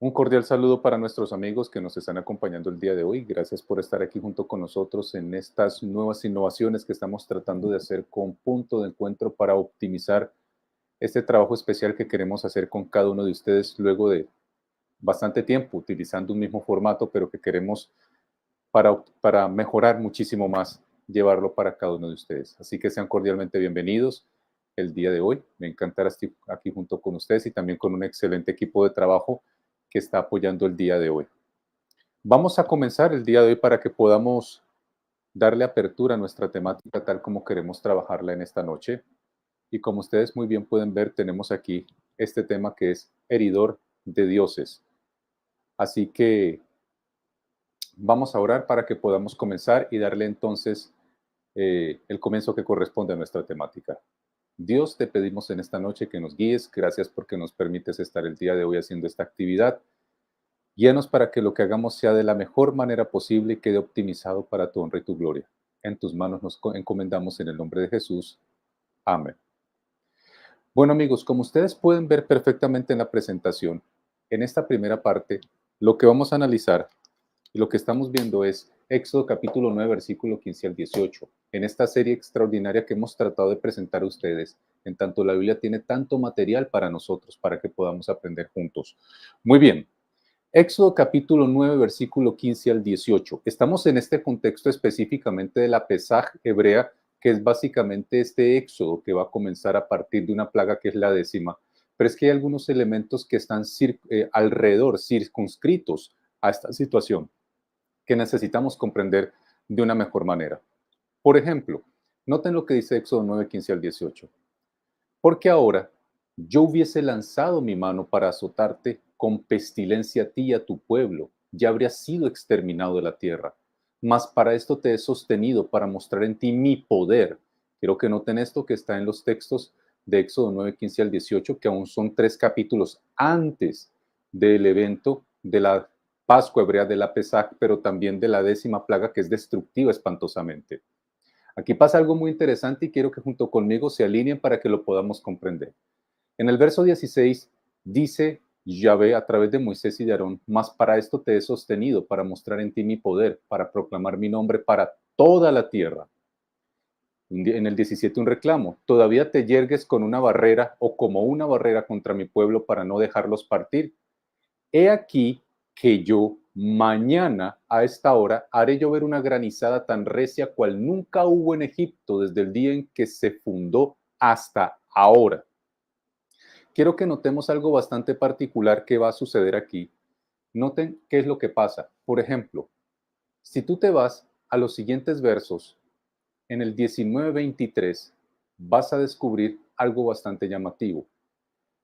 Un cordial saludo para nuestros amigos que nos están acompañando el día de hoy. Gracias por estar aquí junto con nosotros en estas nuevas innovaciones que estamos tratando de hacer con punto de encuentro para optimizar este trabajo especial que queremos hacer con cada uno de ustedes luego de bastante tiempo utilizando un mismo formato, pero que queremos para mejorar muchísimo más, llevarlo para cada uno de ustedes. Así que sean cordialmente bienvenidos el día de hoy. Me encantará estar aquí junto con ustedes y también con un excelente equipo de trabajo que está apoyando el día de hoy. Vamos a comenzar el día de hoy para que podamos darle apertura a nuestra temática tal como queremos trabajarla en esta noche. Y como ustedes muy bien pueden ver, tenemos aquí este tema que es heridor de dioses. Así que vamos a orar para que podamos comenzar y darle entonces el comienzo que corresponde a nuestra temática. Dios, te pedimos en esta noche que nos guíes. Gracias porque nos permites estar el día de hoy haciendo esta actividad. Guíanos para que lo que hagamos sea de la mejor manera posible y quede optimizado para tu honra y tu gloria. En tus manos nos encomendamos en el nombre de Jesús. Amén. Bueno amigos, como ustedes pueden ver perfectamente en la presentación, en esta primera parte, lo que vamos a analizar y lo que estamos viendo es Éxodo capítulo 9, versículo 15 al 18. En esta serie extraordinaria que hemos tratado de presentar a ustedes, en tanto la Biblia tiene tanto material para nosotros, para que podamos aprender juntos. Muy bien, Éxodo capítulo 9, versículo 15 al 18. Estamos en este contexto específicamente de la Pesaj hebrea, que es básicamente este éxodo que va a comenzar a partir de una plaga que es la 10ª. Pero es que hay algunos elementos que están alrededor, circunscritos a esta situación, que necesitamos comprender de una mejor manera. Por ejemplo, noten lo que dice Éxodo 9, 15 al 18. Porque ahora yo hubiese lanzado mi mano para azotarte con pestilencia a ti y a tu pueblo, ya habrías sido exterminado de la tierra. Mas para esto te he sostenido, para mostrar en ti mi poder. Quiero que noten esto que está en los textos de Éxodo 9, 15 al 18, que aún son 3 capítulos antes del evento de la Pascua hebrea de la Pesaj, pero también de la 10ª plaga que es destructiva espantosamente. Aquí pasa algo muy interesante y quiero que junto conmigo se alineen para que lo podamos comprender. En el verso 16 dice Yahvé a través de Moisés y de Aarón, mas para esto te he sostenido, para mostrar en ti mi poder, para proclamar mi nombre para toda la tierra. En el 17 un reclamo, todavía te yergues con una barrera o como una barrera contra mi pueblo para no dejarlos partir. He aquí que yo mañana a esta hora haré llover una granizada tan recia cual nunca hubo en Egipto desde el día en que se fundó hasta ahora. Quiero que notemos algo bastante particular que va a suceder aquí. Noten qué es lo que pasa. Por ejemplo, si tú te vas a los siguientes versos, en el 19:23, vas a descubrir algo bastante llamativo.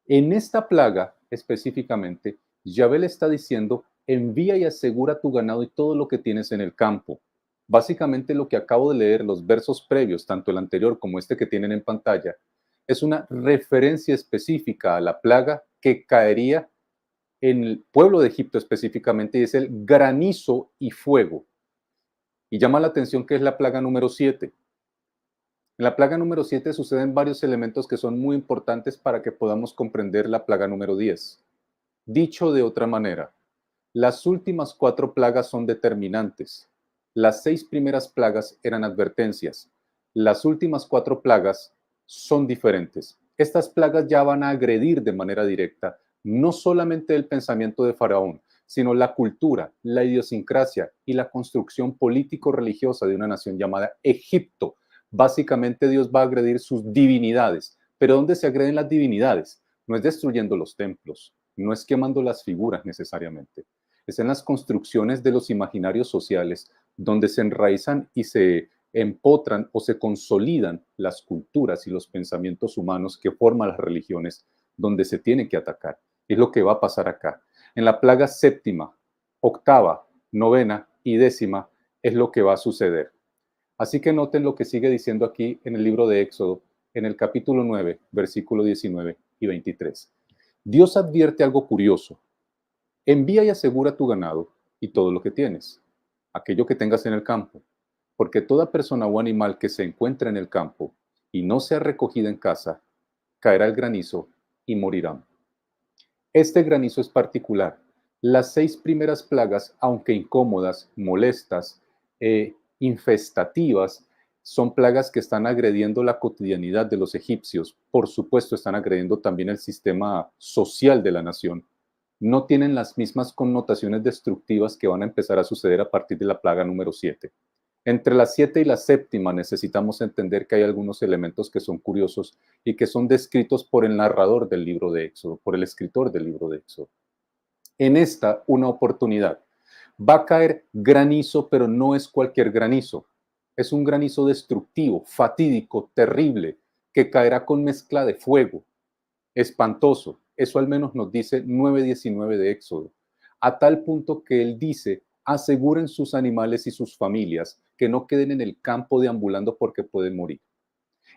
En esta plaga específicamente, Yahvé le está diciendo, envía y asegura tu ganado y todo lo que tienes en el campo. Básicamente lo que acabo de leer, los versos previos, tanto el anterior como este que tienen en pantalla, es una referencia específica a la plaga que caería en el pueblo de Egipto específicamente, y es el granizo y fuego. Y llama la atención que es la plaga número 7. En la plaga número 7 suceden varios elementos que son muy importantes para que podamos comprender la plaga número 10. Dicho de otra manera, las últimas 4 plagas son determinantes. Las 6 primeras plagas eran advertencias. Las últimas 4 plagas son diferentes. Estas plagas ya van a agredir de manera directa no solamente el pensamiento de Faraón, sino la cultura, la idiosincrasia y la construcción político-religiosa de una nación llamada Egipto. Básicamente Dios va a agredir sus divinidades. ¿Pero dónde se agreden las divinidades? No es destruyendo los templos, no es quemando las figuras necesariamente, es en las construcciones de los imaginarios sociales donde se enraizan y se empotran o se consolidan las culturas y los pensamientos humanos que forman las religiones donde se tiene que atacar. Es lo que va a pasar acá. En la plaga 7ª, 8ª, 9ª y 10ª es lo que va a suceder. Así que noten lo que sigue diciendo aquí en el libro de Éxodo, en el capítulo 9, versículo 19 y 23. Dios advierte algo curioso. Envía y asegura tu ganado y todo lo que tienes, aquello que tengas en el campo, porque toda persona o animal que se encuentre en el campo y no sea recogida en casa, caerá el granizo y morirán. Este granizo es particular, Las 6 primeras plagas, aunque incómodas, molestas, infestativas, son plagas que están agrediendo la cotidianidad de los egipcios. Por supuesto, están agrediendo también el sistema social de la nación. No tienen las mismas connotaciones destructivas que van a empezar a suceder a partir de la plaga número 7. Entre la 7 y la séptima necesitamos entender que hay algunos elementos que son curiosos y que son descritos por el narrador del libro de Éxodo, por el escritor del libro de Éxodo. En esta, una oportunidad. Va a caer granizo, pero no es cualquier granizo. Es un granizo destructivo, fatídico, terrible, que caerá con mezcla de fuego, espantoso. Eso al menos nos dice 9:19 de Éxodo. A tal punto que él dice, aseguren sus animales y sus familias que no queden en el campo deambulando porque pueden morir.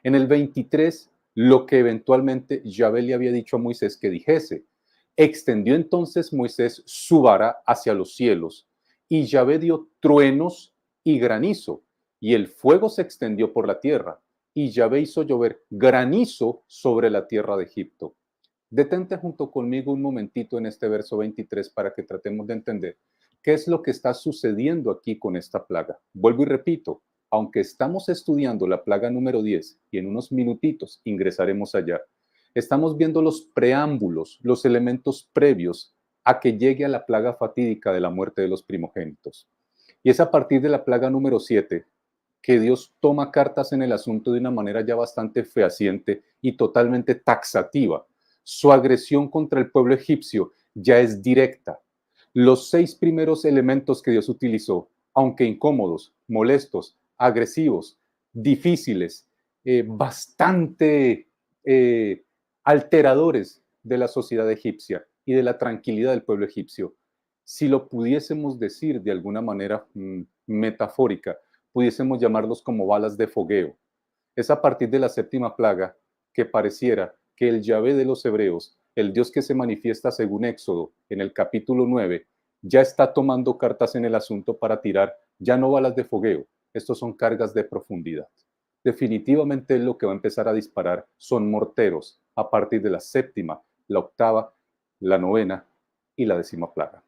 En el 23, lo que eventualmente Yahvé le había dicho a Moisés que dijese. Extendió entonces Moisés su vara hacia los cielos, y Yahvé dio truenos y granizo, y el fuego se extendió por la tierra, y Yahvé hizo llover granizo sobre la tierra de Egipto. Detente junto conmigo un momentito en este verso 23 para que tratemos de entender qué es lo que está sucediendo aquí con esta plaga. Vuelvo y repito, aunque estamos estudiando la plaga número 10 y en unos minutitos ingresaremos allá, estamos viendo los preámbulos, los elementos previos a que llegue a la plaga fatídica de la muerte de los primogénitos. Y es a partir de la plaga número 7 que Dios toma cartas en el asunto de una manera ya bastante fehaciente y totalmente taxativa. Su agresión contra el pueblo egipcio ya es directa. Los 6 primeros elementos que Dios utilizó, aunque incómodos, molestos, agresivos, difíciles, bastante alteradores de la sociedad egipcia y de la tranquilidad del pueblo egipcio, si lo pudiésemos decir de alguna manera metafórica, pudiésemos llamarlos como balas de fogueo. Es a partir de la séptima plaga que pareciera que el Yahvé de los hebreos, el Dios que se manifiesta según Éxodo en el capítulo 9, ya está tomando cartas en el asunto para tirar ya no balas de fogueo, estos son cargas de profundidad. Definitivamente lo que va a empezar a disparar son morteros a partir de la séptima, la octava, la novena y la décima plaga.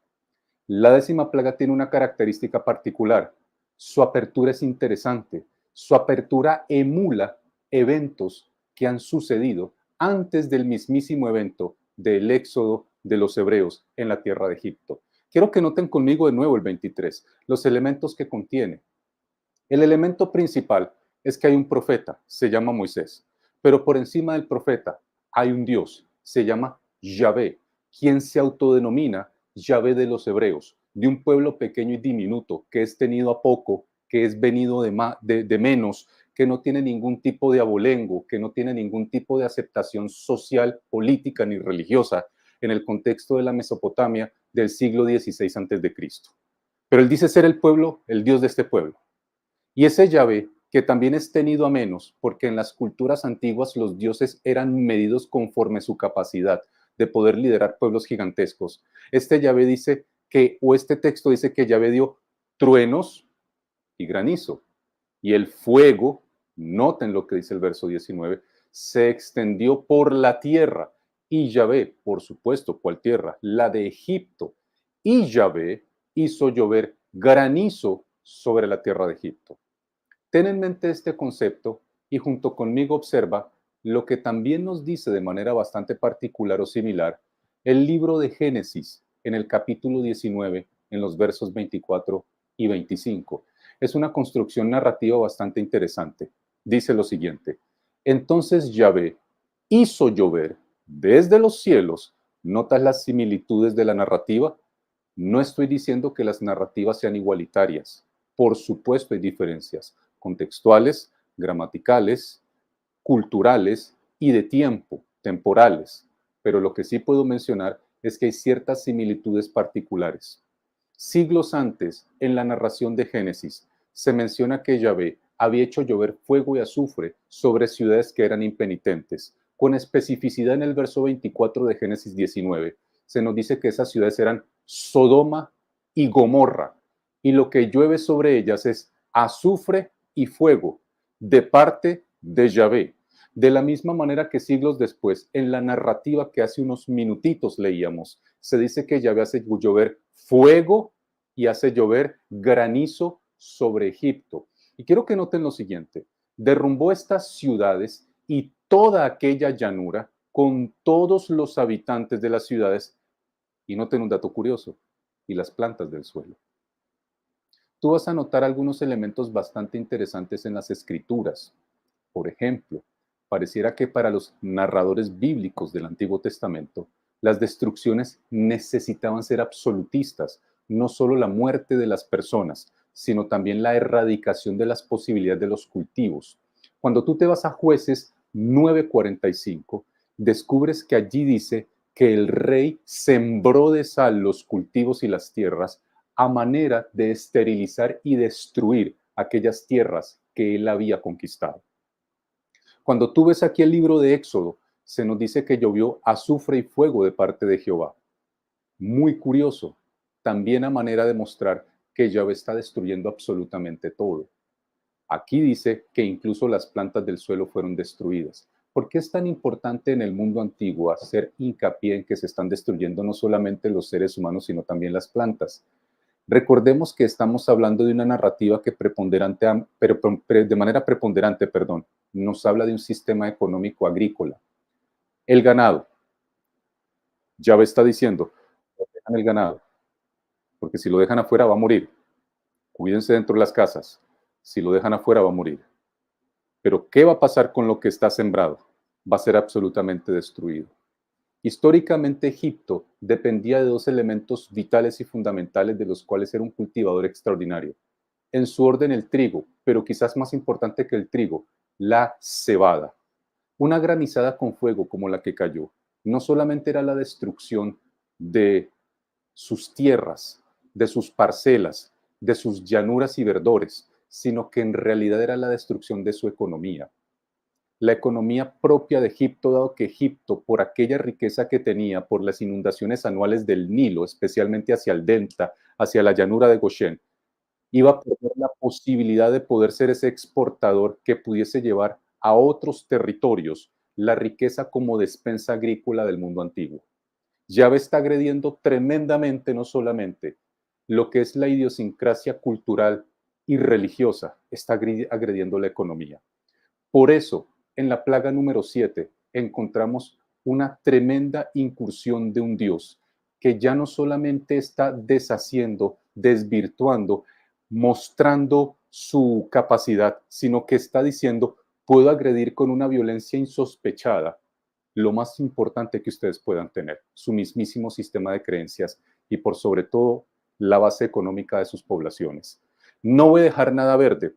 La décima plaga tiene una característica particular. Su apertura es interesante. Su apertura emula eventos que han sucedido antes del mismísimo evento del éxodo de los hebreos en la tierra de Egipto. Quiero que noten conmigo de nuevo el 23, los elementos que contiene. El elemento principal es que hay un profeta, se llama Moisés, pero por encima del profeta hay un Dios, se llama Yahvé, quien se autodenomina Yahvé de los hebreos, de un pueblo pequeño y diminuto, que es tenido a poco, que es venido de menos, que no tiene ningún tipo de abolengo, que no tiene ningún tipo de aceptación social, política ni religiosa en el contexto de la Mesopotamia del siglo XVI a.C. Pero él dice ser el pueblo, el Dios de este pueblo. Y ese Yahvé, que también es tenido a menos, porque en las culturas antiguas los dioses eran medidos conforme su capacidad de poder liderar pueblos gigantescos. Este Yahvé dice que, o este texto dice que Yahvé dio truenos y granizo. Y el fuego, noten lo que dice el verso 19, se extendió por la tierra. Y Yahvé, por supuesto, ¿cuál tierra? La de Egipto. Y Yahvé hizo llover granizo sobre la tierra de Egipto. Ten en mente este concepto y junto conmigo observa lo que también nos dice de manera bastante particular o similar el libro de Génesis en el capítulo 19, en los versos 24 y 25. Es una construcción narrativa bastante interesante. Dice lo siguiente: entonces Yahvé hizo llover desde los cielos. ¿Notas las similitudes de la narrativa? No estoy diciendo que las narrativas sean igualitarias. Por supuesto hay diferencias contextuales, gramaticales, culturales y de tiempo, temporales. Pero lo que sí puedo mencionar es que hay ciertas similitudes particulares. Siglos antes, en la narración de Génesis, se menciona que Yahvé había hecho llover fuego y azufre sobre ciudades que eran impenitentes. Con especificidad en el verso 24 de Génesis 19, se nos dice que esas ciudades eran Sodoma y Gomorra, y lo que llueve sobre ellas es azufre y fuego de parte de Yahvé. De la misma manera que siglos después, en la narrativa que hace unos minutitos leíamos, se dice que Yahvé hace llover fuego y hace llover granizo sobre Egipto. Y quiero que noten lo siguiente: derrumbó estas ciudades y toda aquella llanura con todos los habitantes de las ciudades, y noten un dato curioso, y las plantas del suelo. Tú vas a notar algunos elementos bastante interesantes en las escrituras. Por ejemplo, pareciera que para los narradores bíblicos del Antiguo Testamento, las destrucciones necesitaban ser absolutistas, no solo la muerte de las personas, sino también la erradicación de las posibilidades de los cultivos. Cuando tú te vas a Jueces 9:45, descubres que allí dice que el rey sembró de sal los cultivos y las tierras a manera de esterilizar y destruir aquellas tierras que él había conquistado. Cuando tú ves aquí el libro de Éxodo, se nos dice que llovió azufre y fuego de parte de Jehová. Muy curioso, también a manera de mostrar que Yahvé está destruyendo absolutamente todo. Aquí dice que incluso las plantas del suelo fueron destruidas. ¿Por qué es tan importante en el mundo antiguo hacer hincapié en que se están destruyendo no solamente los seres humanos, sino también las plantas? Recordemos que estamos hablando de una narrativa que de manera preponderante, nos habla de un sistema económico agrícola. El ganado. Yahvé está diciendo, protejan el ganado, porque si lo dejan afuera va a morir. Cuídense dentro de las casas. Si lo dejan afuera va a morir. Pero ¿qué va a pasar con lo que está sembrado? Va a ser absolutamente destruido. Históricamente, Egipto dependía de dos elementos vitales y fundamentales de los cuales era un cultivador extraordinario. En su orden, el trigo, pero quizás más importante que el trigo, la cebada. Una granizada con fuego como la que cayó no solamente era la destrucción de sus tierras, de sus parcelas, de sus llanuras y verdores, sino que en realidad era la destrucción de su economía. La economía propia de Egipto, dado que Egipto, por aquella riqueza que tenía, por las inundaciones anuales del Nilo, especialmente hacia el delta, hacia la llanura de Goshen, iba a perder la posibilidad de poder ser ese exportador que pudiese llevar a otros territorios la riqueza como despensa agrícola del mundo antiguo. Yahvé está agrediendo tremendamente no solamente lo que es la idiosincrasia cultural y religiosa, está agrediendo la economía. Por eso, en la plaga número 7 encontramos una tremenda incursión de un Dios que ya no solamente está deshaciendo, desvirtuando, mostrando su capacidad, sino que está diciendo, puedo agredir con una violencia insospechada lo más importante que ustedes puedan tener, su mismísimo sistema de creencias y por sobre todo la base económica de sus poblaciones. No voy a dejar nada verde,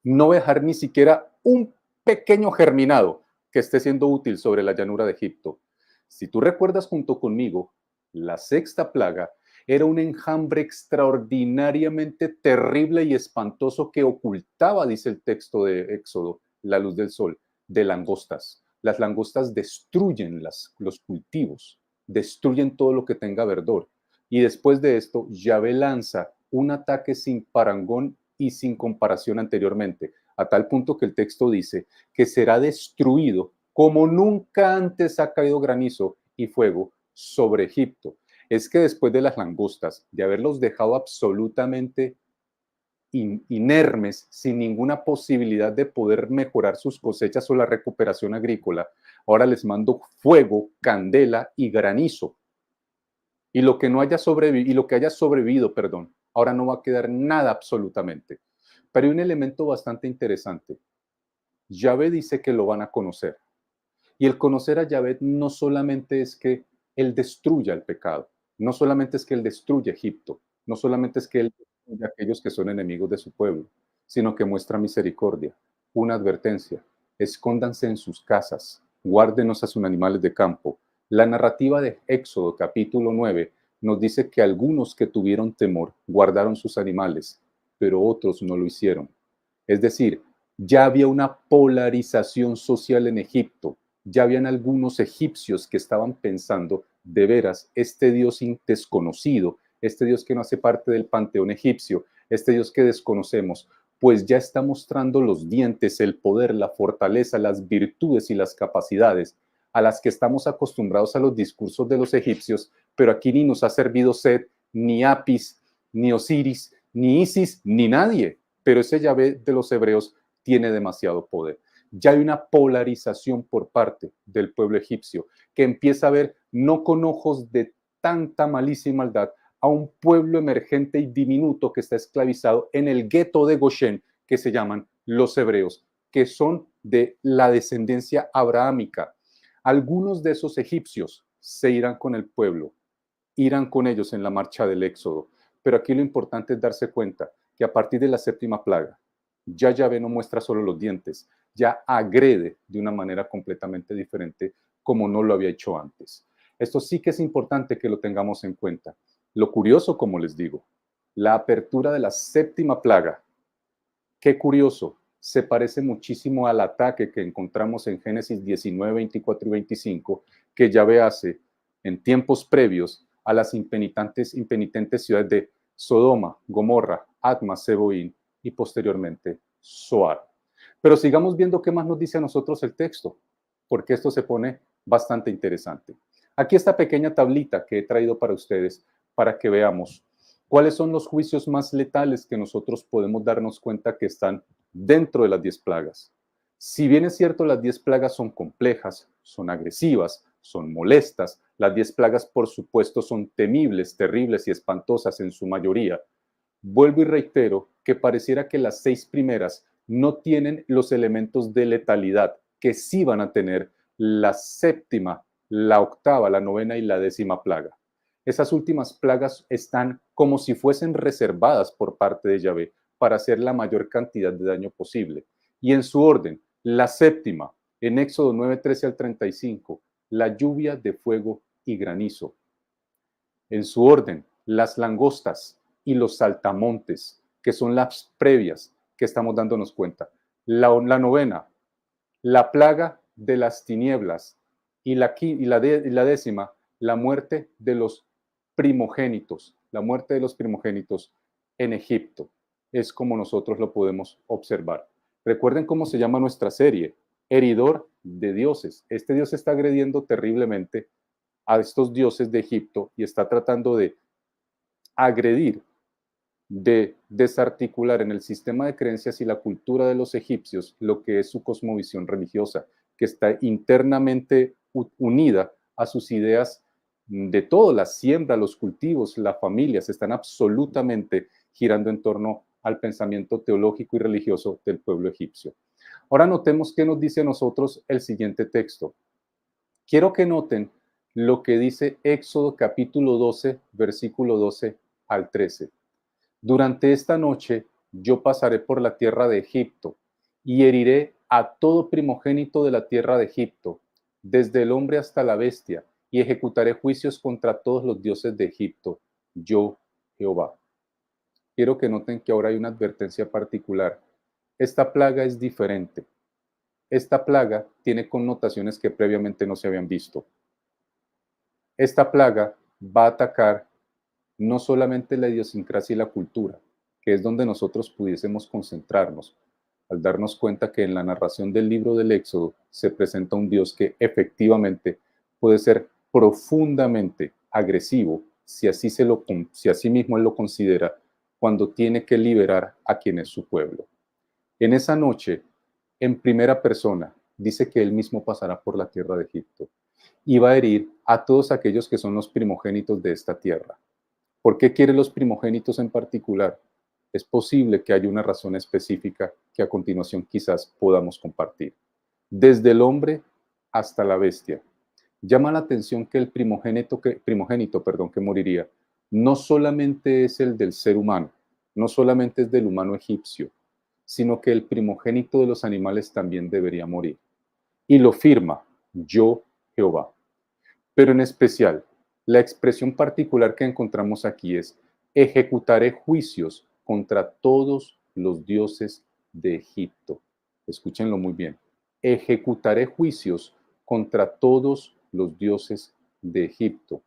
no voy a dejar ni siquiera un pequeño germinado que esté siendo útil sobre la llanura de Egipto. Si tú recuerdas junto conmigo, la sexta plaga era un enjambre extraordinariamente terrible y espantoso que ocultaba, dice el texto de Éxodo, la luz del sol, de langostas. Las langostas destruyen los cultivos, destruyen todo lo que tenga verdor. Y después de esto, Yahvé lanza un ataque sin parangón y sin comparación anteriormente, a tal punto que el texto dice que será destruido como nunca antes ha caído granizo y fuego sobre Egipto. Es que después de las langostas, de haberlos dejado absolutamente inermes, sin ninguna posibilidad de poder mejorar sus cosechas o la recuperación agrícola, ahora les mando fuego, candela y granizo. Y lo que no haya sobrevivido, y lo que haya sobrevivido, perdón, ahora no va a quedar nada absolutamente. Pero hay un elemento bastante interesante. Yahvé dice que lo van a conocer. Y el conocer a Yahvé no solamente es que Él destruya el pecado, no solamente es que Él destruya Egipto, no solamente es que Él destruya a aquellos que son enemigos de su pueblo, sino que muestra misericordia. Una advertencia: escóndanse en sus casas, guárdenos a sus animales de campo. La narrativa de Éxodo capítulo 9 nos dice que algunos que tuvieron temor guardaron sus animales, pero otros no lo hicieron. Es decir, ya había una polarización social en Egipto. Ya habían algunos egipcios que estaban pensando, de veras, este Dios desconocido, este Dios que no hace parte del panteón egipcio, este Dios que desconocemos, pues ya está mostrando los dientes, el poder, la fortaleza, las virtudes y las capacidades a las que estamos acostumbrados a los discursos de los egipcios, pero aquí ni nos ha servido Set, ni Apis, ni Osiris, ni Isis, ni nadie. Pero ese Yahvé de los hebreos tiene demasiado poder. Ya hay una polarización por parte del pueblo egipcio que empieza a ver no con ojos de tanta malicia y maldad a un pueblo emergente y diminuto que está esclavizado en el gueto de Goshen, que se llaman los hebreos, que son de la descendencia abrahámica. Algunos de esos egipcios se irán con el pueblo, irán con ellos en la marcha del Éxodo. Pero aquí lo importante es darse cuenta que a partir de la séptima plaga, ya Yahvé no muestra solo los dientes, ya agrede de una manera completamente diferente como no lo había hecho antes. Esto sí que es importante que lo tengamos en cuenta. Lo curioso, como les digo, la apertura de la séptima plaga, qué curioso, se parece muchísimo al ataque que encontramos en Génesis 19, 24 y 25, que Yahvé hace en tiempos previos a las impenitentes ciudades de Sodoma, Gomorra, Adma, Seboín y posteriormente Zoar. Pero sigamos viendo qué más nos dice a nosotros el texto, porque esto se pone bastante interesante. Aquí esta pequeña tablita que he traído para ustedes para que veamos cuáles son los juicios más letales que nosotros podemos darnos cuenta que están dentro de las 10 plagas. Si bien es cierto, las 10 plagas son complejas, son agresivas, son molestas, las 10 plagas por supuesto son temibles, terribles y espantosas en su mayoría, vuelvo y reitero que pareciera que las 6 primeras no tienen los elementos de letalidad que sí van a tener la séptima, la octava, la novena y la décima plaga. Esas últimas plagas están como si fuesen reservadas por parte de Yahvé para hacer la mayor cantidad de daño posible. Y en su orden, la séptima, en Éxodo 9, 13 al 35, la lluvia de fuego y granizo. En su orden, las langostas y los saltamontes, que son las previas que estamos dándonos cuenta. La novena, la plaga de las tinieblas y la décima, la muerte de los primogénitos, la muerte de los primogénitos en Egipto. Es como nosotros lo podemos observar. Recuerden cómo se llama nuestra serie, Heridor de Dioses. Este Dios está agrediendo terriblemente a estos dioses de Egipto y está tratando de agredir, de desarticular en el sistema de creencias y la cultura de los egipcios lo que es su cosmovisión religiosa, que está internamente unida a sus ideas de todo, la siembra, los cultivos, la familia, se están absolutamente girando en torno al pensamiento teológico y religioso del pueblo egipcio. Ahora notemos qué nos dice a nosotros el siguiente texto. Quiero que noten lo que dice Éxodo capítulo 12, versículo 12 al 13. Durante esta noche yo pasaré por la tierra de Egipto y heriré a todo primogénito de la tierra de Egipto, desde el hombre hasta la bestia, y ejecutaré juicios contra todos los dioses de Egipto, yo, Jehová. Quiero que noten que ahora hay una advertencia particular. Esta plaga es diferente. Esta plaga tiene connotaciones que previamente no se habían visto. Esta plaga va a atacar no solamente la idiosincrasia y la cultura, que es donde nosotros pudiésemos concentrarnos, al darnos cuenta que en la narración del libro del Éxodo se presenta un Dios que efectivamente puede ser profundamente agresivo, si así mismo él lo considera, cuando tiene que liberar a quien es su pueblo. En esa noche, en primera persona, dice que él mismo pasará por la tierra de Egipto y va a herir a todos aquellos que son los primogénitos de esta tierra. ¿Por qué quiere los primogénitos en particular? Es posible que haya una razón específica que a continuación quizás podamos compartir. Desde el hombre hasta la bestia. Llama la atención que el primogénito que moriría no solamente es el del ser humano, no solamente es del humano egipcio, sino que el primogénito de los animales también debería morir. Y lo firma, yo, Jehová. Pero en especial, la expresión particular que encontramos aquí es, ejecutaré juicios contra todos los dioses de Egipto. Escúchenlo muy bien. Ejecutaré juicios contra todos los dioses de Egipto.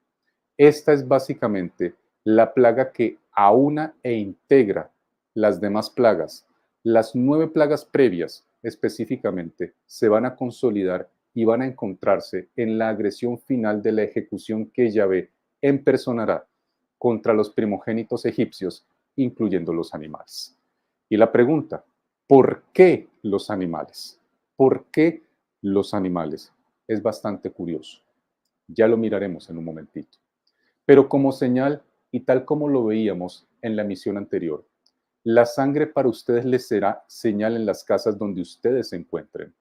Esta es básicamente la plaga que aúna e integra las demás plagas Las 9 plagas previas específicamente se van a consolidar y van a encontrarse en la agresión final de la ejecución que Yahvé empersonará contra los primogénitos egipcios, incluyendo los animales. Y la pregunta, ¿por qué los animales? ¿Por qué los animales? Es bastante curioso. Ya lo miraremos en un momentito. Pero como señal, y tal como lo veíamos en la misión anterior, la sangre para ustedes les será señal en las casas donde ustedes se encuentren.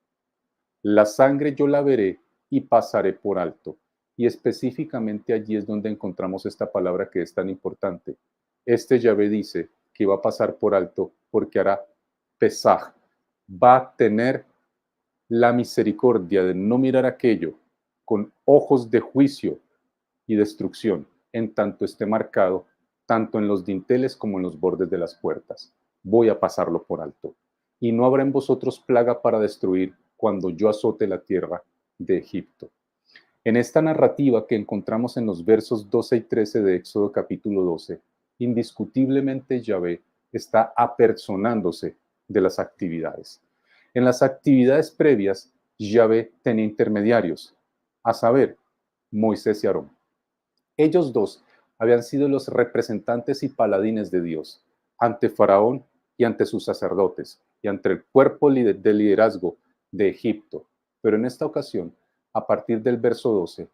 La sangre yo la veré y pasaré por alto. Y específicamente allí es donde encontramos esta palabra que es tan importante. Este Yahvé dice que va a pasar por alto porque hará pesaj. Va a tener la misericordia de no mirar aquello con ojos de juicio y destrucción, en tanto esté marcado, tanto en los dinteles como en los bordes de las puertas. Voy a pasarlo por alto. Y no habrá en vosotros plaga para destruir cuando yo azote la tierra de Egipto. En esta narrativa que encontramos en los versos 12 y 13 de Éxodo capítulo 12, indiscutiblemente Yahvé está apersonándose de las actividades. En las actividades previas, Yahvé tenía intermediarios, a saber, Moisés y Aarón. Ellos dos habían sido los representantes y paladines de Dios ante Faraón y ante sus sacerdotes y ante el cuerpo de liderazgo de Egipto. Pero en esta ocasión, a partir del verso 12,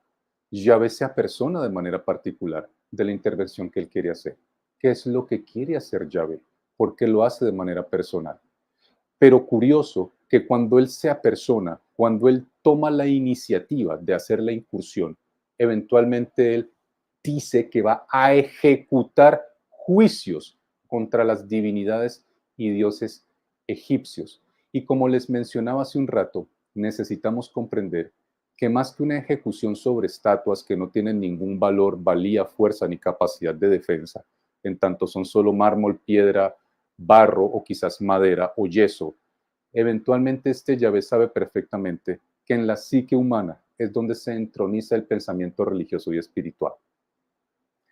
Yahvé se apersona de manera particular de la intervención que él quiere hacer. ¿Qué es lo que quiere hacer Yahvé? Porque lo hace de manera personal. Pero curioso que cuando él se apersona, cuando él toma la iniciativa de hacer la incursión, eventualmente él dice que va a ejecutar juicios contra las divinidades y dioses egipcios. Y como les mencionaba hace un rato, necesitamos comprender que más que una ejecución sobre estatuas que no tienen ningún valor, valía, fuerza ni capacidad de defensa, en tanto son solo mármol, piedra, barro o quizás madera o yeso, eventualmente este Yahvé sabe perfectamente que en la psique humana es donde se entroniza el pensamiento religioso y espiritual.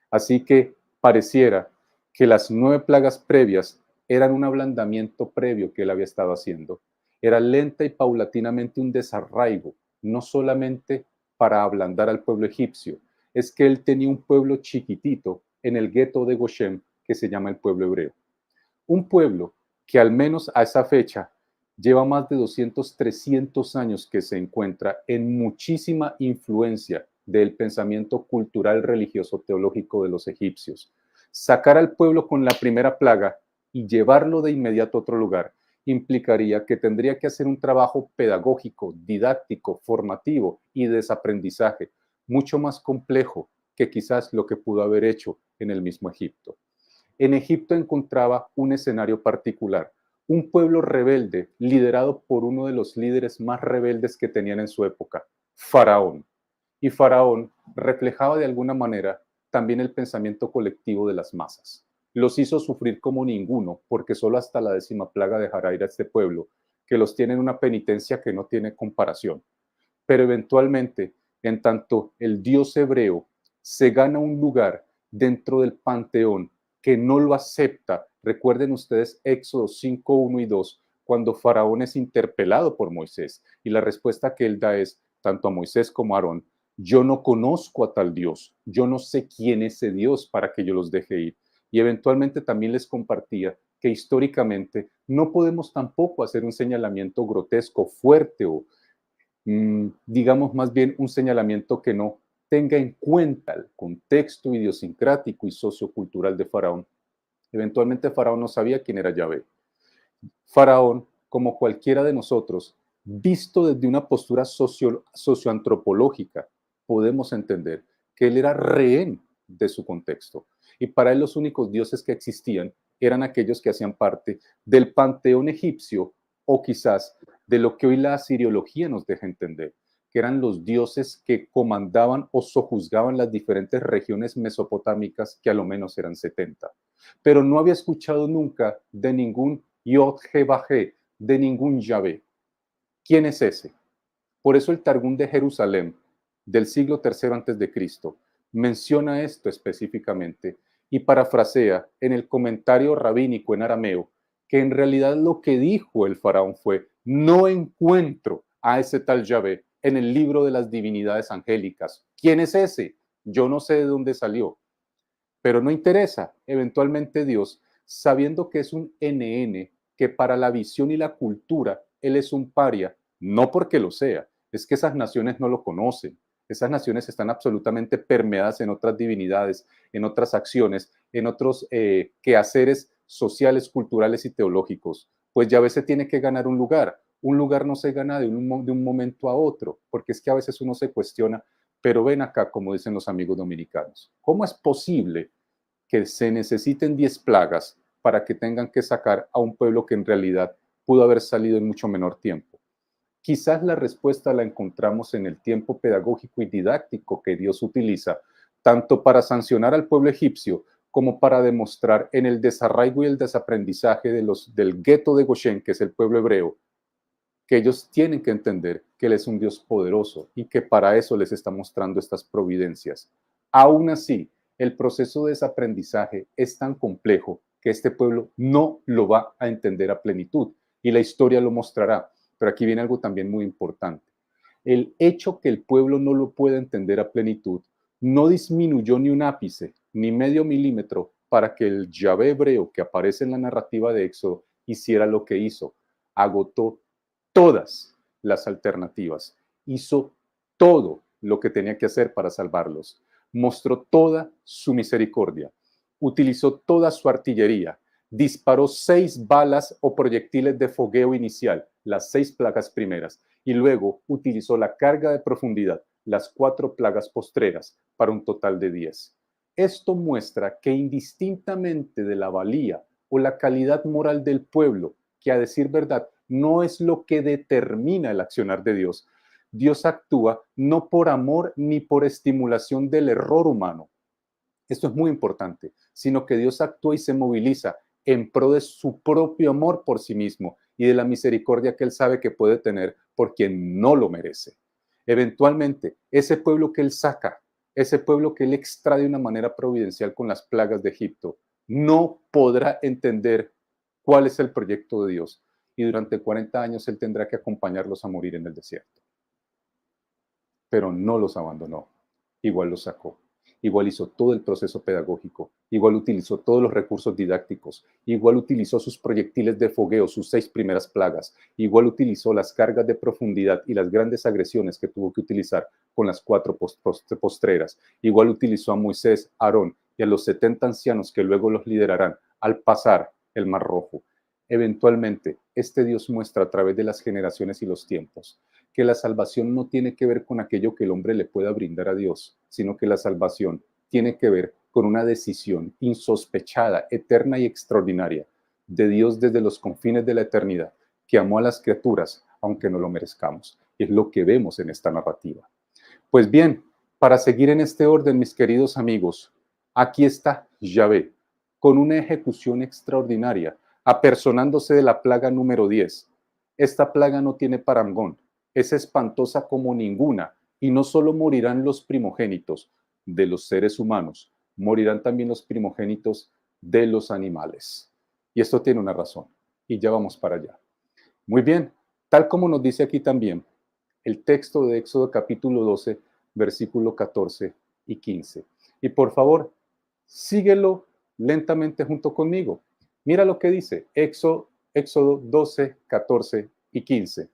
Así que pareciera que las 9 plagas previas eran un ablandamiento previo que él había estado haciendo. Era lenta y paulatinamente un desarraigo, no solamente para ablandar al pueblo egipcio, es que él tenía un pueblo chiquitito en el gueto de Goshen que se llama el pueblo hebreo. Un pueblo que al menos a esa fecha lleva más de 200, 300 años que se encuentra en muchísima influencia del pensamiento cultural, religioso, teológico de los egipcios. Sacar al pueblo con la primera plaga y llevarlo de inmediato a otro lugar implicaría que tendría que hacer un trabajo pedagógico, didáctico, formativo y de desaprendizaje mucho más complejo que quizás lo que pudo haber hecho en el mismo Egipto. En Egipto encontraba un escenario particular, un pueblo rebelde liderado por uno de los líderes más rebeldes que tenían en su época, Faraón. Y Faraón reflejaba de alguna manera también el pensamiento colectivo de las masas. Los hizo sufrir como ninguno, porque solo hasta la 10ª plaga dejará ir a este pueblo, que los tiene en una penitencia que no tiene comparación. Pero eventualmente, en tanto el Dios hebreo se gana un lugar dentro del panteón que no lo acepta. Recuerden ustedes Éxodo 5, 1 y 2, cuando Faraón es interpelado por Moisés y la respuesta que él da es, tanto a Moisés como a Aarón, yo no conozco a tal Dios, yo no sé quién es ese Dios para que yo los deje ir. Y eventualmente también les compartía que históricamente no podemos tampoco hacer un señalamiento grotesco, fuerte o digamos más bien un señalamiento que no tenga en cuenta el contexto idiosincrático y sociocultural de Faraón. Eventualmente Faraón no sabía quién era Yahvé. Faraón, como cualquiera de nosotros, visto desde una postura socioantropológica, podemos entender que él era rehén de su contexto. Y para él los únicos dioses que existían eran aquellos que hacían parte del panteón egipcio o quizás de lo que hoy la asiriología nos deja entender, que eran los dioses que comandaban o sojuzgaban las diferentes regiones mesopotámicas, que a lo menos eran 70. Pero no había escuchado nunca de ningún Yod-He-Vah-He, de ningún Yahvé. ¿Quién es ese? Por eso el Targum de Jerusalén del siglo III a.C. menciona esto específicamente y parafrasea en el comentario rabínico en arameo que en realidad lo que dijo el faraón fue: no encuentro a ese tal Yahvé en el libro de las divinidades angélicas. ¿Quién es ese? Yo no sé de dónde salió, pero no interesa. Eventualmente Dios, sabiendo que es un NN, que para la visión y la cultura él es un paria, no porque lo sea, es que esas naciones no lo conocen. Esas naciones están absolutamente permeadas en otras divinidades, en otras acciones, en otros quehaceres sociales, culturales y teológicos. Pues ya a veces tiene que ganar un lugar. Un lugar no se gana de un momento a otro, porque es que a veces uno se cuestiona, pero ven acá, como dicen los amigos dominicanos, ¿cómo es posible que se necesiten 10 plagas para que tengan que sacar a un pueblo que en realidad pudo haber salido en mucho menor tiempo? Quizás la respuesta la encontramos en el tiempo pedagógico y didáctico que Dios utiliza, tanto para sancionar al pueblo egipcio como para demostrar en el desarraigo y el desaprendizaje del gueto de Goshen, que es el pueblo hebreo, que ellos tienen que entender que Él es un Dios poderoso y que para eso les está mostrando estas providencias. Aún así, el proceso de desaprendizaje es tan complejo que este pueblo no lo va a entender a plenitud y la historia lo mostrará. Pero aquí viene algo también muy importante. El hecho que el pueblo no lo pueda entender a plenitud no disminuyó ni un ápice, ni medio milímetro para que el Yahvé hebreo que aparece en la narrativa de Éxodo hiciera lo que hizo. Agotó todas las alternativas, hizo todo lo que tenía que hacer para salvarlos, mostró toda su misericordia, utilizó toda su artillería, disparó 6 balas o proyectiles de fogueo inicial, las 6 plagas primeras, y luego utilizó la carga de profundidad, las 4 plagas postreras, para un total de 10. Esto muestra que indistintamente de la valía o la calidad moral del pueblo, que a decir verdad no es lo que determina el accionar de Dios, Dios actúa no por amor ni por estimulación del error humano. Esto es muy importante, sino que Dios actúa y se moviliza en pro de su propio amor por sí mismo y de la misericordia que Él sabe que puede tener por quien no lo merece. Eventualmente, ese pueblo que Él saca, ese pueblo que Él extrae de una manera providencial con las plagas de Egipto, no podrá entender cuál es el proyecto de Dios. Y durante 40 años Él tendrá que acompañarlos a morir en el desierto. Pero no los abandonó, igual los sacó, igual hizo todo el proceso pedagógico, igual utilizó todos los recursos didácticos, igual utilizó sus proyectiles de fogueo, sus 6 primeras plagas, igual utilizó las cargas de profundidad y las grandes agresiones que tuvo que utilizar con las 4 postreras, igual utilizó a Moisés, Aarón y a los 70 ancianos que luego los liderarán al pasar el Mar Rojo. Eventualmente, este Dios muestra a través de las generaciones y los tiempos que la salvación no tiene que ver con aquello que el hombre le pueda brindar a Dios, sino que la salvación tiene que ver con una decisión insospechada, eterna y extraordinaria de Dios desde los confines de la eternidad, que amó a las criaturas aunque no lo merezcamos. Y es lo que vemos en esta narrativa. Pues bien, para seguir en este orden, mis queridos amigos, aquí está Yahvé, con una ejecución extraordinaria, apersonándose de la plaga número 10. Esta plaga no tiene parangón, es espantosa como ninguna, y no solo morirán los primogénitos de los seres humanos, morirán también los primogénitos de los animales. Y esto tiene una razón, y ya vamos para allá. Muy bien, tal como nos dice aquí también el texto de Éxodo capítulo 12, versículo 14 y 15. Y por favor, síguelo lentamente junto conmigo. Mira lo que dice Éxodo 12, 14 y 15.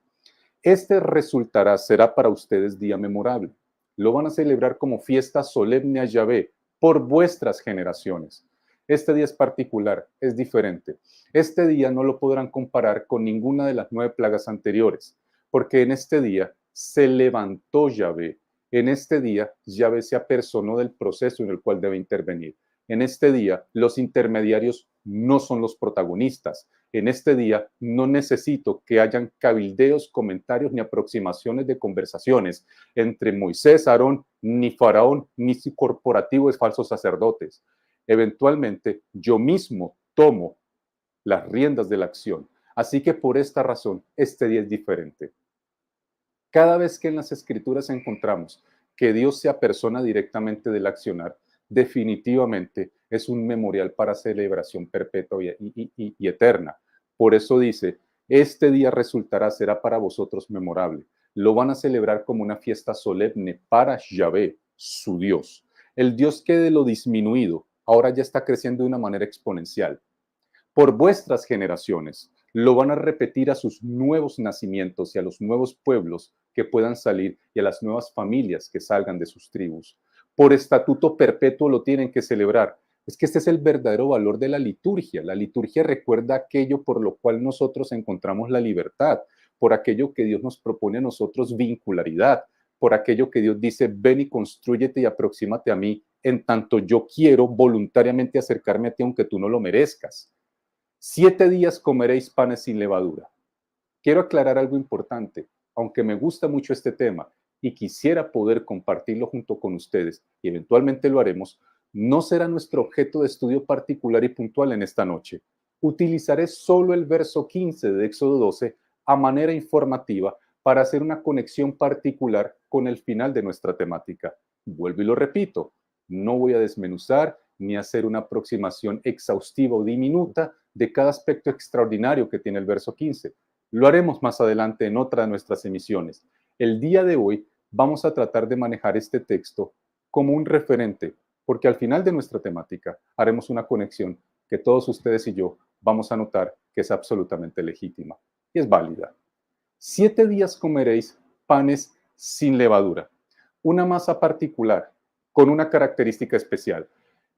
Este resultará, será para ustedes día memorable. Lo van a celebrar como fiesta solemne a Yahvé por vuestras generaciones. Este día es particular, es diferente. Este día no lo podrán comparar con ninguna de las 9 plagas anteriores, porque en este día se levantó Yahvé. En este día Yahvé se apersonó del proceso en el cual debe intervenir. En este día los intermediarios no son los protagonistas. En este día no necesito que hayan cabildeos, comentarios ni aproximaciones de conversaciones entre Moisés, Aarón, ni Faraón, ni su corporativo de falsos sacerdotes. Eventualmente yo mismo tomo las riendas de la acción. Así que por esta razón, este día es diferente. Cada vez que en las escrituras encontramos que Dios se apersona directamente del accionar, definitivamente es un memorial para celebración perpetua y eterna. Por eso dice, este día será para vosotros memorable. Lo van a celebrar como una fiesta solemne para Yahvé, su Dios. El Dios que de lo disminuido ahora ya está creciendo de una manera exponencial. Por vuestras generaciones lo van a repetir a sus nuevos nacimientos y a los nuevos pueblos que puedan salir y a las nuevas familias que salgan de sus tribus. Por estatuto perpetuo lo tienen que celebrar. Es que este es el verdadero valor de la liturgia. La liturgia recuerda aquello por lo cual nosotros encontramos la libertad, por aquello que Dios nos propone a nosotros vincularidad, por aquello que Dios dice, ven y constrúyete y aproxímate a mí, en tanto yo quiero voluntariamente acercarme a ti aunque tú no lo merezcas. 7 días comeréis panes sin levadura. Quiero aclarar algo importante, aunque me gusta mucho este tema y quisiera poder compartirlo junto con ustedes, y eventualmente lo haremos, no será nuestro objeto de estudio particular y puntual en esta noche. Utilizaré solo el verso 15 de Éxodo 12 a manera informativa para hacer una conexión particular con el final de nuestra temática. Vuelvo y lo repito, no voy a desmenuzar ni hacer una aproximación exhaustiva o diminuta de cada aspecto extraordinario que tiene el verso 15. Lo haremos más adelante en otra de nuestras emisiones. El día de hoy vamos a tratar de manejar este texto como un referente, porque al final de nuestra temática haremos una conexión que todos ustedes y yo vamos a notar que es absolutamente legítima y es válida. 7 días comeréis panes sin levadura, una masa particular con una característica especial.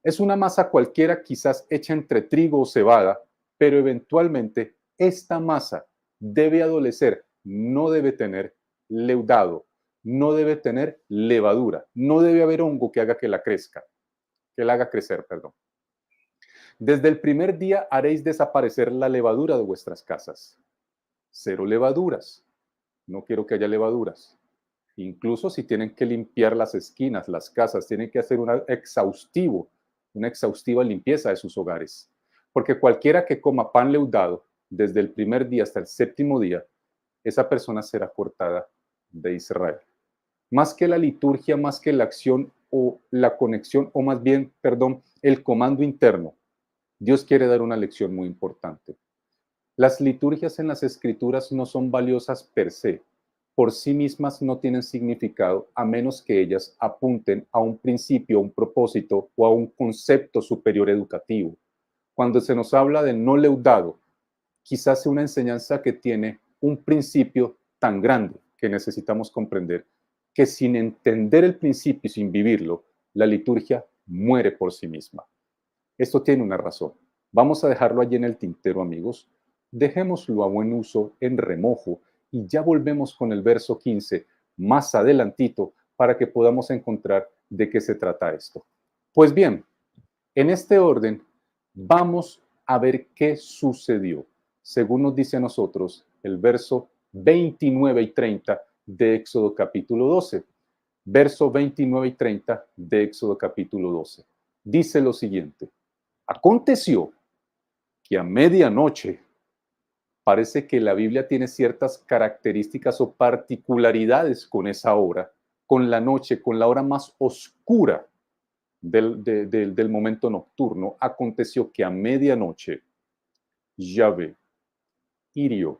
Es una masa cualquiera, quizás hecha entre trigo o cebada, pero eventualmente esta masa debe adolecer, no debe tener leudado, no debe tener levadura, no debe haber hongo que haga que la crezca, que la haga crecer, perdón. Desde el primer día haréis desaparecer la levadura de vuestras casas. 0 levaduras. No quiero que haya levaduras. Incluso si tienen que limpiar las esquinas, las casas, tienen que hacer una exhaustiva limpieza de sus hogares. Porque cualquiera que coma pan leudado desde el primer día hasta el séptimo día, esa persona será cortada de Israel. Más que la liturgia, más que la acción o la conexión, o más bien, perdón, el comando interno, Dios quiere dar una lección muy importante. Las liturgias en las escrituras no son valiosas per se. Por sí mismas no tienen significado a menos que ellas apunten a un principio, a un propósito o a un concepto superior educativo. Cuando se nos habla del no leudado, quizás sea una enseñanza que tiene un principio tan grande que necesitamos comprender que sin entender el principio y sin vivirlo, la liturgia muere por sí misma. Esto tiene una razón. Vamos a dejarlo allí en el tintero, amigos. Dejémoslo a buen uso en remojo y ya volvemos con el verso 15 más adelantito para que podamos encontrar de qué se trata esto. Pues bien, en este orden vamos a ver qué sucedió, según nos dice a nosotros el verso 29 y 30 de Éxodo capítulo 12. Verso 29 y 30 de Éxodo capítulo 12. Dice lo siguiente: aconteció que a medianoche, parece que la Biblia tiene ciertas características o particularidades con esa hora, con la noche, con la hora más oscura del momento nocturno. Aconteció que a medianoche Yahvé hirió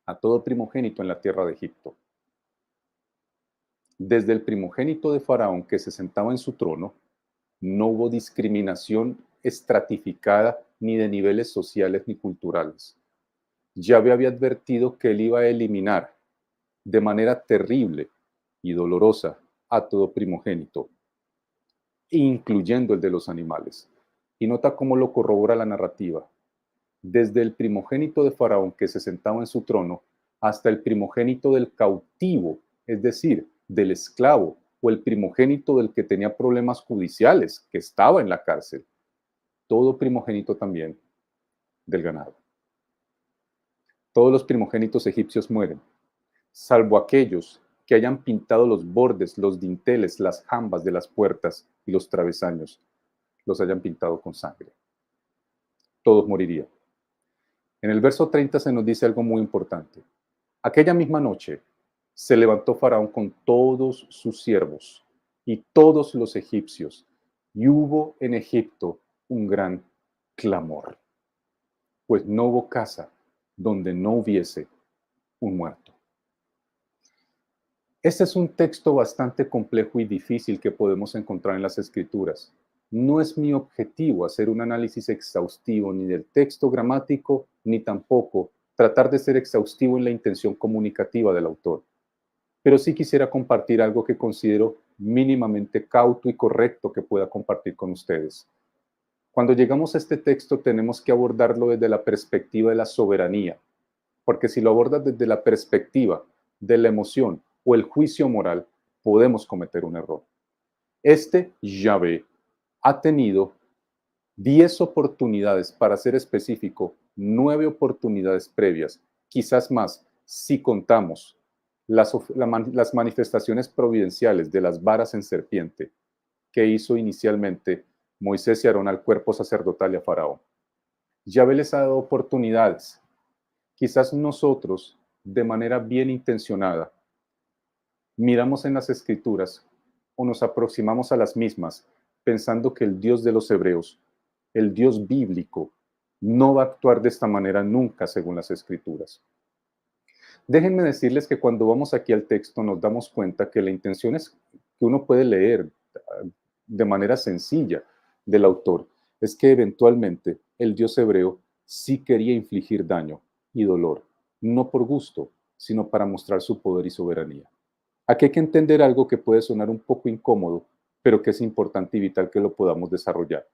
a todo primogénito en la tierra de Egipto. Desde el primogénito de Faraón que se sentaba en su trono, no hubo discriminación estratificada ni de niveles sociales ni culturales. Yahvé había advertido que él iba a eliminar de manera terrible y dolorosa a todo primogénito, incluyendo el de los animales. Y nota cómo lo corrobora la narrativa. Desde el primogénito de Faraón que se sentaba en su trono hasta el primogénito del cautivo, es decir, del esclavo, o el primogénito del que tenía problemas judiciales, que estaba en la cárcel. Todo primogénito también del ganado. Todos los primogénitos egipcios mueren, salvo aquellos que hayan pintado los bordes, los dinteles, las jambas de las puertas y los travesaños, los hayan pintado con sangre. Todos morirían. En el verso 30 se nos dice algo muy importante. Aquella misma noche se levantó Faraón con todos sus siervos y todos los egipcios, y hubo en Egipto un gran clamor. pues no hubo casa donde no hubiese un muerto. Este es un texto bastante complejo y difícil que podemos encontrar en las Escrituras. No es mi objetivo hacer un análisis exhaustivo ni del texto gramático, ni tampoco tratar de ser exhaustivo en la intención comunicativa del autor. Pero sí quisiera compartir algo que considero mínimamente cauto y correcto que pueda compartir con ustedes. Cuando llegamos a este texto tenemos que abordarlo desde la perspectiva de la soberanía, porque si lo abordas desde la perspectiva de la emoción o el juicio moral, podemos cometer un error. Este Yahvé ha tenido 10 oportunidades, para ser específico, 9 oportunidades previas, quizás más, si contamos las manifestaciones providenciales de las varas en serpiente que hizo inicialmente Moisés y Aarón al cuerpo sacerdotal y a Faraón. Yahvé les ha dado oportunidades. Quizás nosotros, de manera bien intencionada, miramos en las Escrituras o nos aproximamos a las mismas pensando que el Dios de los hebreos, el Dios bíblico, no va a actuar de esta manera nunca según las Escrituras. Déjenme decirles que cuando vamos aquí al texto nos damos cuenta que la intención es que uno puede leer de manera sencilla del autor, es que eventualmente el Dios hebreo sí quería infligir daño y dolor, no por gusto, sino para mostrar su poder y soberanía. Aquí hay que entender algo que puede sonar un poco incómodo, pero que es importante y vital que lo podamos desarrollar.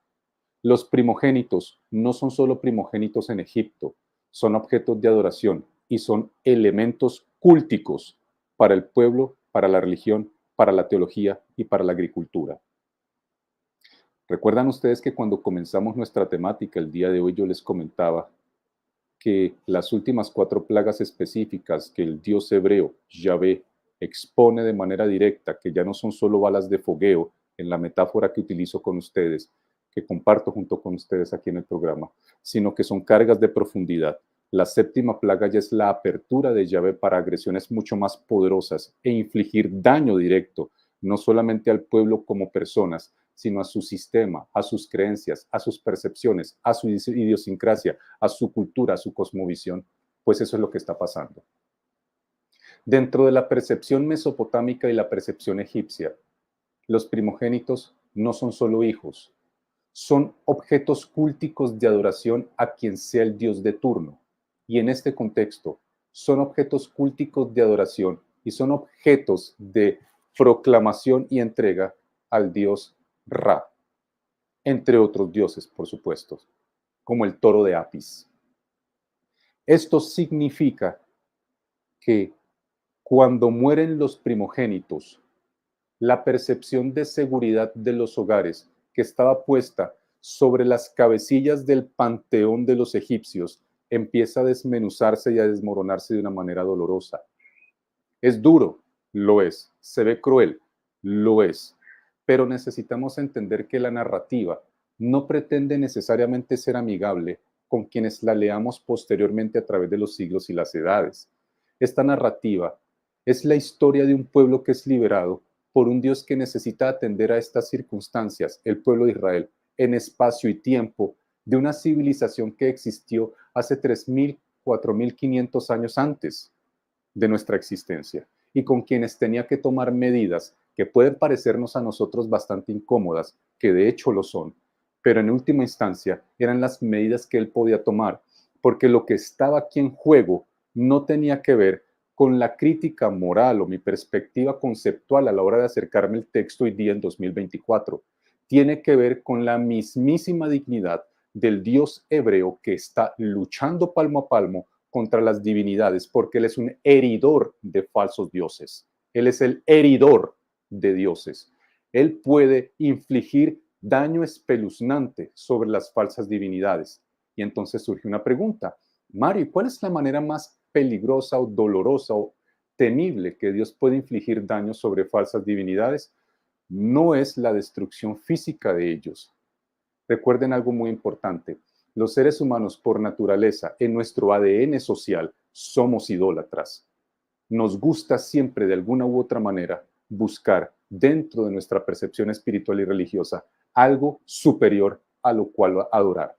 Los primogénitos no son solo primogénitos en Egipto, son objetos de adoración y son elementos cúlticos para el pueblo, para la religión, para la teología y para la agricultura. ¿Recuerdan ustedes que cuando comenzamos nuestra temática el día de hoy yo les comentaba que las últimas 4 plagas específicas que el Dios hebreo, Yahvé, expone de manera directa, que ya no son solo balas de fogueo, en la metáfora que utilizo con ustedes, que comparto junto con ustedes aquí en el programa, sino que son cargas de profundidad? La 7ª plaga ya es la apertura de Yahvé para agresiones mucho más poderosas e infligir daño directo, no solamente al pueblo como personas, sino a su sistema, a sus creencias, a sus percepciones, a su idiosincrasia, a su cultura, a su cosmovisión, pues eso es lo que está pasando. Dentro de la percepción mesopotámica y la percepción egipcia, los primogénitos no son solo hijos, son objetos cúlticos de adoración a quien sea el dios de turno. Y en este contexto, son objetos cúlticos de adoración y son objetos de proclamación y entrega al dios Ra, entre otros dioses, por supuesto, como el toro de Apis. Esto significa que cuando mueren los primogénitos, la percepción de seguridad de los hogares que estaba puesta sobre las cabecillas del panteón de los egipcios empieza a desmenuzarse y a desmoronarse de una manera dolorosa. Es duro, lo es. Se ve cruel, lo es. Pero necesitamos entender que la narrativa no pretende necesariamente ser amigable con quienes la leamos posteriormente a través de los siglos y las edades. Esta narrativa es la historia de un pueblo que es liberado por un Dios que necesita atender a estas circunstancias, el pueblo de Israel, en espacio y tiempo de una civilización que existió hace 3.000, 4.500 años antes de nuestra existencia y con quienes tenía que tomar medidas que pueden parecernos a nosotros bastante incómodas, que de hecho lo son, pero en última instancia eran las medidas que él podía tomar, porque lo que estaba aquí en juego no tenía que ver con la crítica moral o mi perspectiva conceptual a la hora de acercarme al texto hoy día en 2024. Tiene que ver con la mismísima dignidad del Dios hebreo que está luchando palmo a palmo contra las divinidades, porque él es un heridor de falsos dioses. Él es el heridor de dioses. Él puede infligir daño espeluznante sobre las falsas divinidades. Y entonces surge una pregunta. Mario, ¿cuál es la manera más peligrosa o dolorosa o temible que Dios puede infligir daño sobre falsas divinidades? No es la destrucción física de ellos. Recuerden algo muy importante. Los seres humanos, por naturaleza, en nuestro ADN social, somos idólatras. Nos gusta siempre, de alguna u otra manera, buscar dentro de nuestra percepción espiritual y religiosa algo superior a lo cual adorar.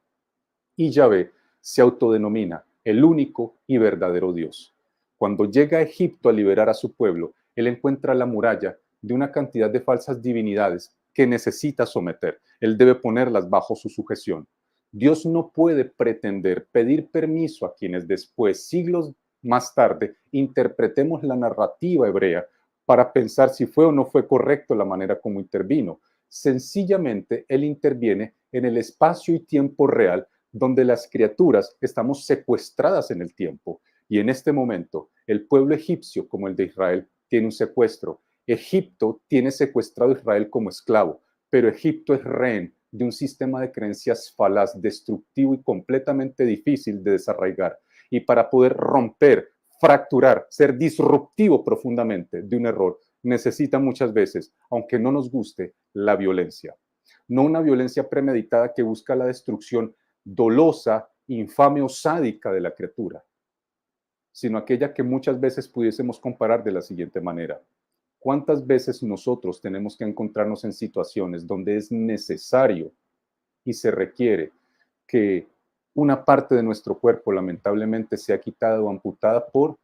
Y Yahvé se autodenomina el único y verdadero Dios. Cuando llega a Egipto a liberar a su pueblo, él encuentra la muralla de una cantidad de falsas divinidades que necesita someter. Él debe ponerlas bajo su sujeción. Dios no puede pretender pedir permiso a quienes después, siglos más tarde, interpretemos la narrativa hebrea para pensar si fue o no fue correcto la manera como intervino. Sencillamente, Él interviene en el espacio y tiempo real donde las criaturas estamos secuestradas en el tiempo. Y en este momento, el pueblo egipcio, como el de Israel, tiene un secuestro. Egipto tiene secuestrado a Israel como esclavo, pero Egipto es rehén de un sistema de creencias falaz, destructivo y completamente difícil de desarraigar. Y para poder romper, fracturar, ser disruptivo profundamente de un error, necesita muchas veces, aunque no nos guste, la violencia. No una violencia premeditada que busca la destrucción dolosa, infame o sádica de la criatura, sino aquella que muchas veces pudiésemos comparar de la siguiente manera. ¿Cuántas veces nosotros tenemos que encontrarnos en situaciones donde es necesario y se requiere que una parte de nuestro cuerpo lamentablemente sea quitada o amputada por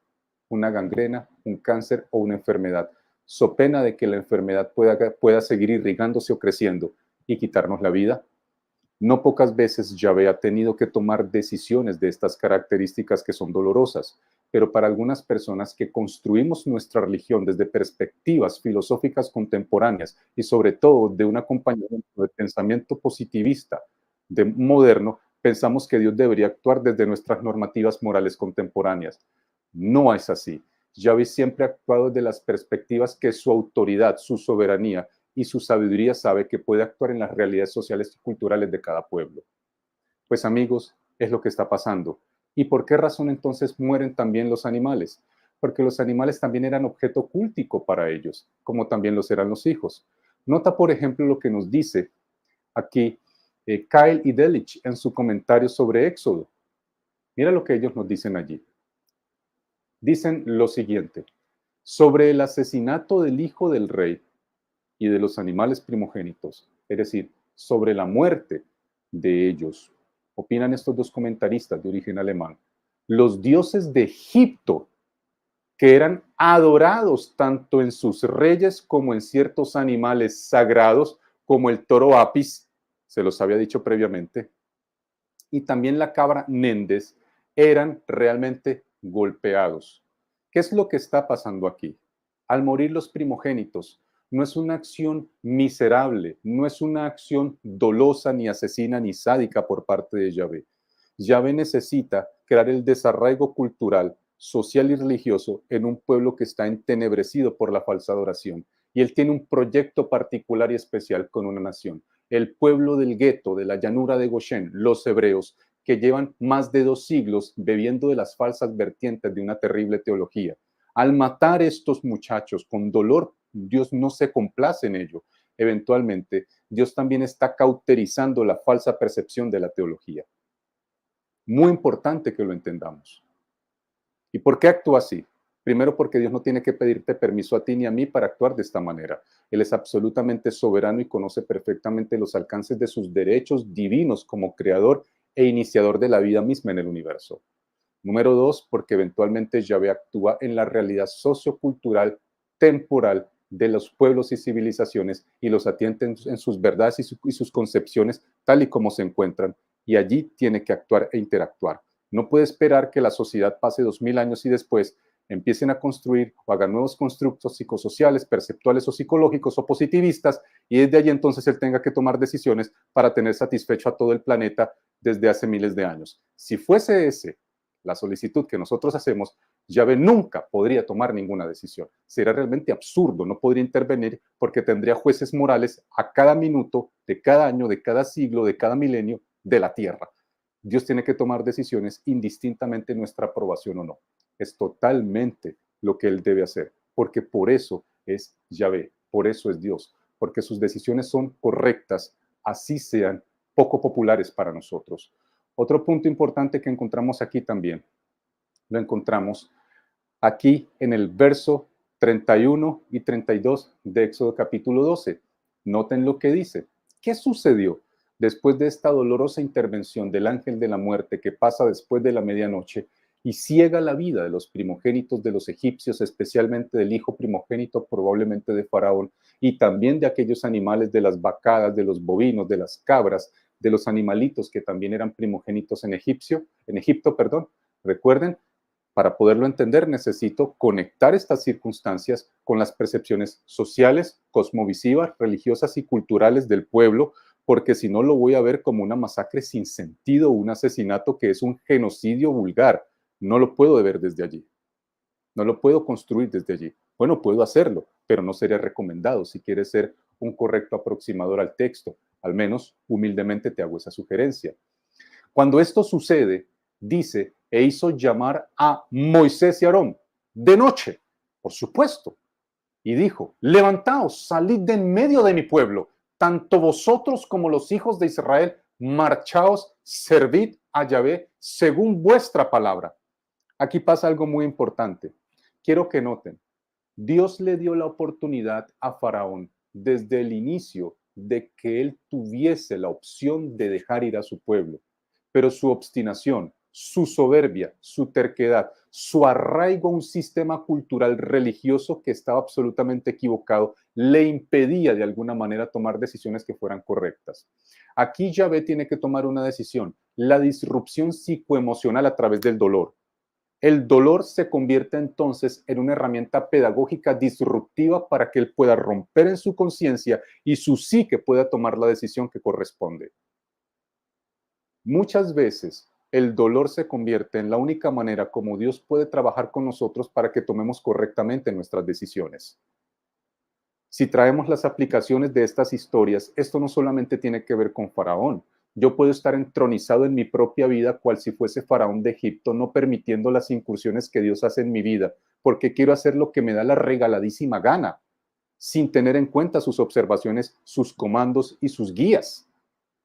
una gangrena, un cáncer o una enfermedad, so pena de que la enfermedad pueda seguir irrigándose o creciendo y quitarnos la vida? No pocas veces Yahvé ha tenido que tomar decisiones de estas características que son dolorosas, pero para algunas personas que construimos nuestra religión desde perspectivas filosóficas contemporáneas y sobre todo de un acompañamiento de pensamiento positivista moderno, pensamos que Dios debería actuar desde nuestras normativas morales contemporáneas. No es así. Yahvé siempre ha actuado desde las perspectivas que su autoridad, su soberanía y su sabiduría sabe que puede actuar en las realidades sociales y culturales de cada pueblo. Pues amigos, es lo que está pasando. ¿Y por qué razón entonces mueren también los animales? Porque los animales también eran objeto cultico para ellos, como también los eran los hijos. Nota, por ejemplo, lo que nos dice aquí Kyle y Delitzsch en su comentario sobre Éxodo. Mira lo que ellos nos dicen allí. Dicen lo siguiente: sobre el asesinato del hijo del rey y de los animales primogénitos, es decir, sobre la muerte de ellos, opinan estos dos comentaristas de origen alemán, los dioses de Egipto, que eran adorados tanto en sus reyes como en ciertos animales sagrados, como el toro Apis, se los había dicho previamente, y también la cabra Néndez, eran realmente golpeados. ¿Qué es lo que está pasando aquí? Al morir los primogénitos, no es una acción miserable, no es una acción dolosa, ni asesina, ni sádica por parte de Yahvé. Yahvé necesita crear el desarraigo cultural, social y religioso en un pueblo que está entenebrecido por la falsa adoración. Y él tiene un proyecto particular y especial con una nación, el pueblo del gueto, de la llanura de Goshen, los hebreos, que llevan más de 2 siglos bebiendo de las falsas vertientes de una terrible teología. Al matar estos muchachos con dolor, Dios no se complace en ello. Eventualmente, Dios también está cauterizando la falsa percepción de la teología. Muy importante que lo entendamos. ¿Y por qué actúa así? Primero, porque Dios no tiene que pedirte permiso a ti ni a mí para actuar de esta manera. Él es absolutamente soberano y conoce perfectamente los alcances de sus derechos divinos como creador e iniciador de la vida misma en el universo. Número 2, porque eventualmente Yahvé actúa en la realidad sociocultural temporal de los pueblos y civilizaciones y los atiende en sus verdades y sus concepciones tal y como se encuentran, y allí tiene que actuar e interactuar. No puede esperar que la sociedad pase 2000 años y después empiecen a construir o hagan nuevos constructos psicosociales, perceptuales o psicológicos o positivistas, y desde allí entonces él tenga que tomar decisiones para tener satisfecho a todo el planeta desde hace miles de años. Si fuese ese la solicitud que nosotros hacemos, Yahvé nunca podría tomar ninguna decisión. Sería realmente absurdo, no podría intervenir porque tendría jueces morales a cada minuto, de cada año, de cada siglo, de cada milenio de la Tierra. Dios tiene que tomar decisiones indistintamente nuestra aprobación o no. Es totalmente lo que Él debe hacer, porque por eso es Yahvé, por eso es Dios, porque sus decisiones son correctas, así sean poco populares para nosotros. Otro punto importante que encontramos aquí también, lo encontramos aquí en el verso 31 y 32 de Éxodo capítulo 12. Noten lo que dice. ¿Qué sucedió? después de esta dolorosa intervención del ángel de la muerte que pasa después de la medianoche y ciega la vida de los primogénitos de los egipcios, especialmente del hijo primogénito probablemente de Faraón, y también de aquellos animales de las vacadas, de los bovinos, de las cabras, de los animalitos que también eran primogénitos en Egipto, perdón. Recuerden, para poderlo entender necesito conectar estas circunstancias con las percepciones sociales, cosmovisivas, religiosas y culturales del pueblo, porque si no lo voy a ver como una masacre sin sentido, un asesinato que es un genocidio vulgar. No lo puedo ver desde allí. No lo puedo construir desde allí. Bueno, puedo hacerlo, pero no sería recomendado si quieres ser un correcto aproximador al texto. Al menos humildemente te hago esa sugerencia. Cuando esto sucede, dice, e hizo llamar a Moisés y Aarón de noche, por supuesto, y dijo, levantaos, salid de en medio de mi pueblo, tanto vosotros como los hijos de Israel, marchaos, servid a Yahvé según vuestra palabra. Aquí pasa algo muy importante. Quiero que noten, Dios le dio la oportunidad a Faraón desde el inicio de que él tuviese la opción de dejar ir a su pueblo, pero su obstinación, su soberbia, su terquedad, su arraigo a un sistema cultural religioso que estaba absolutamente equivocado, le impedía de alguna manera tomar decisiones que fueran correctas. Aquí Yahvé tiene que tomar una decisión, la disrupción psicoemocional a través del dolor. El dolor se convierte entonces en una herramienta pedagógica disruptiva para que él pueda romper en su conciencia y su psique pueda tomar la decisión que corresponde. Muchas veces el dolor se convierte en la única manera como Dios puede trabajar con nosotros para que tomemos correctamente nuestras decisiones. Si traemos las aplicaciones de estas historias, esto no solamente tiene que ver con Faraón. Yo puedo estar entronizado en mi propia vida cual si fuese Faraón de Egipto, no permitiendo las incursiones que Dios hace en mi vida, porque quiero hacer lo que me da la regaladísima gana, sin tener en cuenta sus observaciones, sus comandos y sus guías.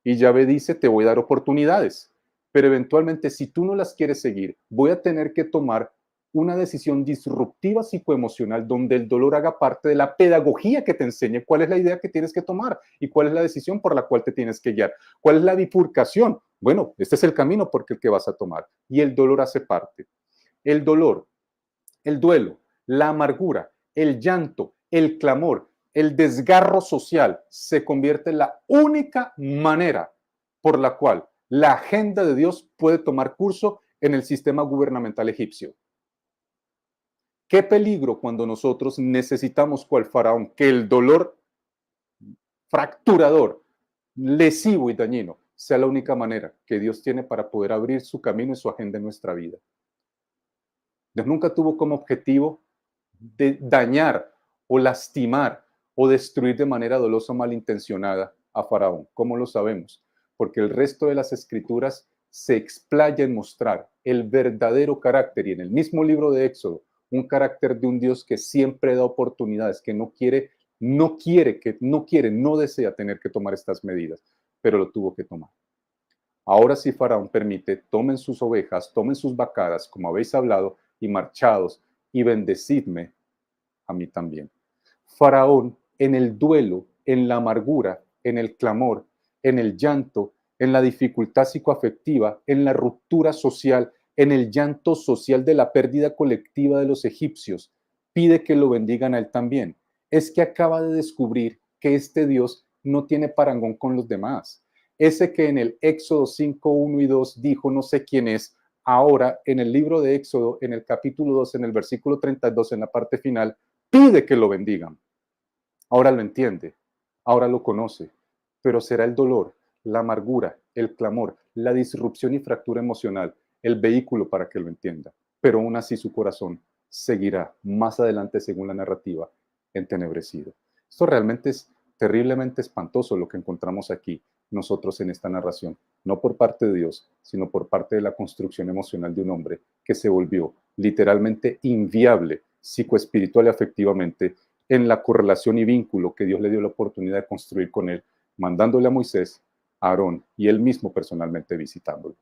Y Yahvé dice, te voy a dar oportunidades, pero eventualmente si tú no las quieres seguir, voy a tener que tomar una decisión disruptiva psicoemocional donde el dolor haga parte de la pedagogía que te enseñe cuál es la idea que tienes que tomar y cuál es la decisión por la cual te tienes que guiar. ¿Cuál es la bifurcación? Bueno, este es el camino porque el que vas a tomar. Y el dolor hace parte. El dolor, el duelo, la amargura, el llanto, el clamor, el desgarro social se convierte en la única manera por la cual la agenda de Dios puede tomar curso en el sistema gubernamental egipcio. Qué peligro cuando nosotros necesitamos, cual faraón, que el dolor fracturador, lesivo y dañino sea la única manera que Dios tiene para poder abrir su camino y su agenda en nuestra vida. Dios nunca tuvo como objetivo de dañar o lastimar o destruir de manera dolosa o malintencionada a Faraón. ¿Cómo lo sabemos? Porque el resto de las escrituras se explaya en mostrar el verdadero carácter y en el mismo libro de Éxodo, un carácter de un Dios que siempre da oportunidades, que no desea tener que tomar estas medidas, pero lo tuvo que tomar. Ahora sí Faraón permite, tomen sus ovejas, tomen sus vacadas, como habéis hablado, y marchados, y bendecidme a mí también. Faraón, en el duelo, en la amargura, en el clamor, en el llanto, en la dificultad psicoafectiva, en la ruptura social, en el llanto social de la pérdida colectiva de los egipcios, pide que lo bendigan a él también. Es que acaba de descubrir que este Dios no tiene parangón con los demás. Ese que en el Éxodo 5, 1 y 2 dijo no sé quién es, ahora en el libro de Éxodo, en el capítulo 2, en el versículo 32, en la parte final, pide que lo bendigan. Ahora lo entiende, ahora lo conoce, pero será el dolor, la amargura, el clamor, la disrupción y fractura emocional el vehículo para que lo entienda. Pero aún así su corazón seguirá más adelante, según la narrativa, entenebrecido. Esto realmente es terriblemente espantoso lo que encontramos aquí nosotros en esta narración, no por parte de Dios, sino por parte de la construcción emocional de un hombre que se volvió literalmente inviable psicoespiritual y afectivamente en la correlación y vínculo que Dios le dio la oportunidad de construir con él, mandándole a Moisés, a Aarón y él mismo personalmente visitándolo.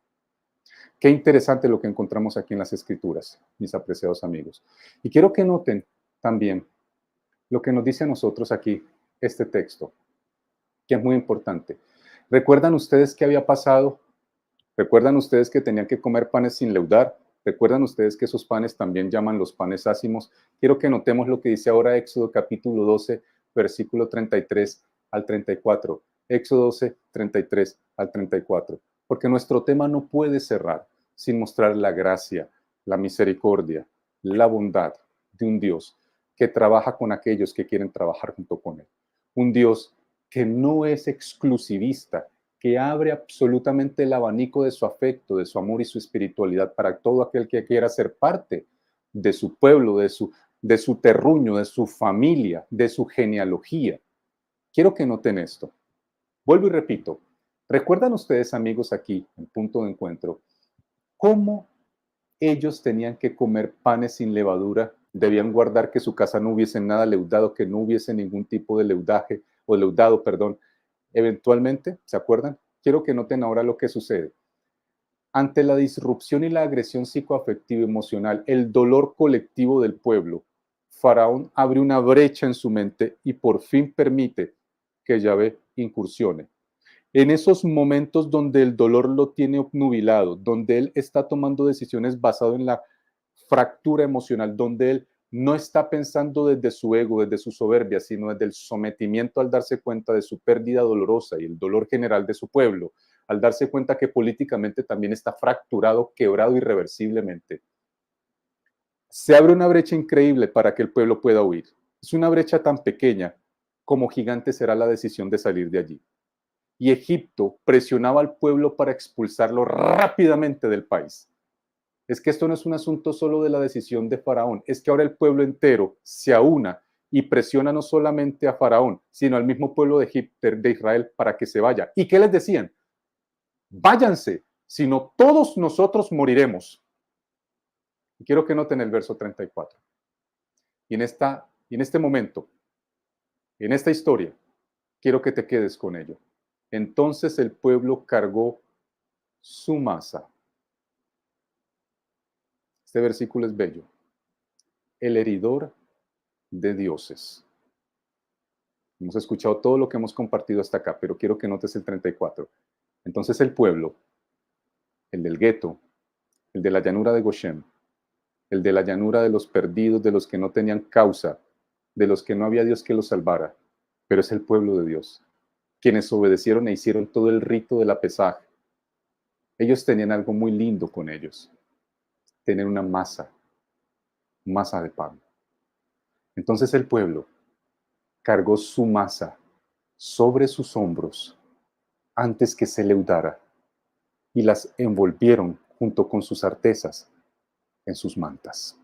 Qué interesante lo que encontramos aquí en las Escrituras, mis apreciados amigos. Y quiero que noten también lo que nos dice a nosotros aquí este texto, que es muy importante. ¿Recuerdan ustedes qué había pasado? ¿Recuerdan ustedes que tenían que comer panes sin leudar? ¿Recuerdan ustedes que esos panes también llaman los panes ácimos? Quiero que notemos lo que dice ahora Éxodo capítulo 12, versículo 33 al 34. Éxodo 12, 33 al 34. Porque nuestro tema no puede cerrar sin mostrar la gracia, la misericordia, la bondad de un Dios que trabaja con aquellos que quieren trabajar junto con Él. Un Dios que no es exclusivista, que abre absolutamente el abanico de su afecto, de su amor y su espiritualidad para todo aquel que quiera ser parte de su pueblo, de su terruño, de su familia, de su genealogía. Quiero que noten esto. Vuelvo y repito. ¿Recuerdan ustedes, amigos, aquí, en punto de encuentro, cómo ellos tenían que comer panes sin levadura? Debían guardar que su casa no hubiese nada leudado, que no hubiese ningún tipo de leudaje o leudado, perdón. Eventualmente, ¿se acuerdan? Quiero que noten ahora lo que sucede. Ante la disrupción y la agresión psicoafectiva emocional, el dolor colectivo del pueblo, Faraón abre una brecha en su mente y por fin permite que Yahvé incursione. En esos momentos donde el dolor lo tiene obnubilado, donde él está tomando decisiones basado en la fractura emocional, donde él no está pensando desde su ego, desde su soberbia, sino desde el sometimiento al darse cuenta de su pérdida dolorosa y el dolor general de su pueblo, al darse cuenta que políticamente también está fracturado, quebrado irreversiblemente. Se abre una brecha increíble para que el pueblo pueda huir. Es una brecha tan pequeña como gigante será la decisión de salir de allí. Y Egipto presionaba al pueblo para expulsarlo rápidamente del país. Es que esto no es un asunto solo de la decisión de Faraón, es que ahora el pueblo entero se aúna y presiona no solamente a Faraón, sino al mismo pueblo de Egipto, de Israel, para que se vaya. ¿Y qué les decían? Váyanse, sino todos nosotros moriremos. Y quiero que noten el verso 34. Y en este momento, en esta historia, quiero que te quedes con ello. Entonces el pueblo cargó su masa. Este versículo es bello. El heridor de dioses. Hemos escuchado todo lo que hemos compartido hasta acá, pero quiero que notes el 34. Entonces el pueblo, el del gueto, el de la llanura de Goshen, el de la llanura de los perdidos, de los que no tenían causa, de los que no había Dios que los salvara, pero es el pueblo de Dios, quienes obedecieron e hicieron todo el rito de la pesaje. Ellos tenían algo muy lindo con ellos, tener una masa de pan. Entonces el pueblo cargó su masa sobre sus hombros antes que se leudara y las envolvieron junto con sus artesas en sus mantas.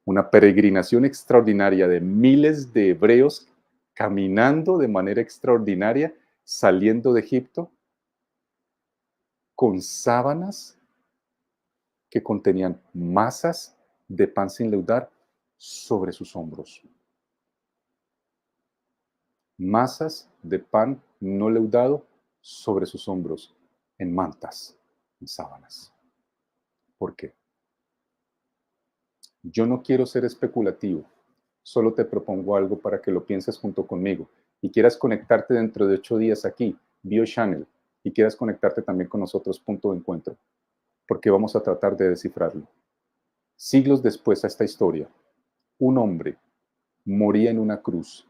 Una peregrinación extraordinaria de miles de hebreos caminando de manera extraordinaria, saliendo de Egipto con sábanas que contenían masas de pan sin leudar sobre sus hombros. Masas de pan no leudado sobre sus hombros, en mantas, en sábanas. ¿Por qué? Yo no quiero ser especulativo, solo te propongo algo para que lo pienses junto conmigo y quieras conectarte dentro de 8 días aquí, BioChannel, y quieras conectarte también con nosotros, punto de encuentro, porque vamos a tratar de descifrarlo. Siglos después a esta historia, un hombre moría en una cruz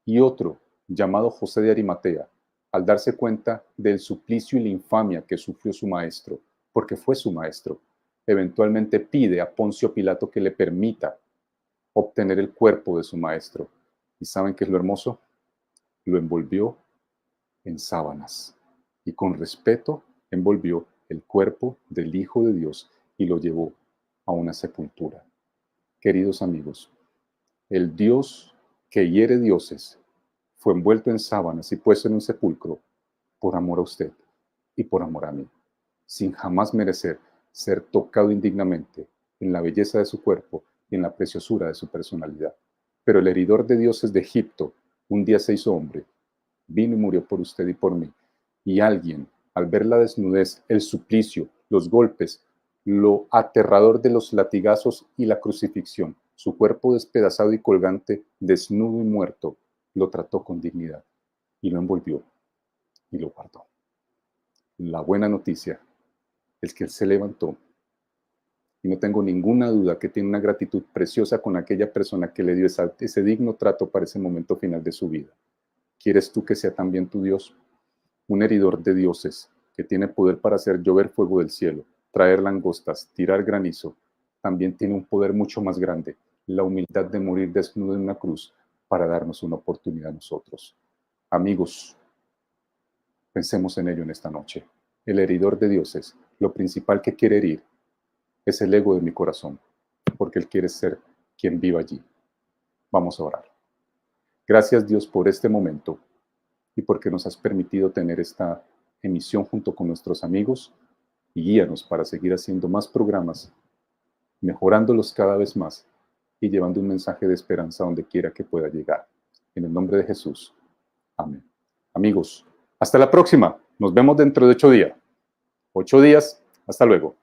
y otro, llamado José de Arimatea, al darse cuenta del suplicio y la infamia que sufrió su maestro, porque fue su maestro, eventualmente pide a Poncio Pilato que le permita obtener el cuerpo de su maestro. ¿Y saben qué es lo hermoso? Lo envolvió en sábanas y con respeto envolvió el cuerpo del Hijo de Dios y lo llevó a una sepultura. Queridos amigos, el Dios que hiere dioses fue envuelto en sábanas y puesto en un sepulcro por amor a usted y por amor a mí, sin jamás merecer ser tocado indignamente en la belleza de su cuerpo y en la preciosura de su personalidad. Pero el heridor de dioses de Egipto un día se hizo hombre, vino y murió por usted y por mí. Y alguien, al ver la desnudez, el suplicio, los golpes, lo aterrador de los latigazos y la crucifixión, su cuerpo despedazado y colgante, desnudo y muerto, lo trató con dignidad y lo envolvió y lo guardó. La buena noticia es que Él se levantó y no tengo ninguna duda que tiene una gratitud preciosa con aquella persona que le dio ese digno trato para ese momento final de su vida. ¿Quieres tú que sea también tu Dios? Un heridor de dioses que tiene poder para hacer llover fuego del cielo, traer langostas, tirar granizo, también tiene un poder mucho más grande, la humildad de morir desnudo en una cruz para darnos una oportunidad a nosotros. Amigos, pensemos en ello en esta noche. El heridor de dioses, lo principal que quiere herir es el ego de mi corazón, porque Él quiere ser quien viva allí. Vamos a orar. Gracias, Dios, por este momento y porque nos has permitido tener esta emisión junto con nuestros amigos, y guíanos para seguir haciendo más programas, mejorándolos cada vez más y llevando un mensaje de esperanza donde quiera que pueda llegar. En el nombre de Jesús. Amén. Amigos, hasta la próxima. Nos vemos dentro de 8 días. 8 días. Hasta luego.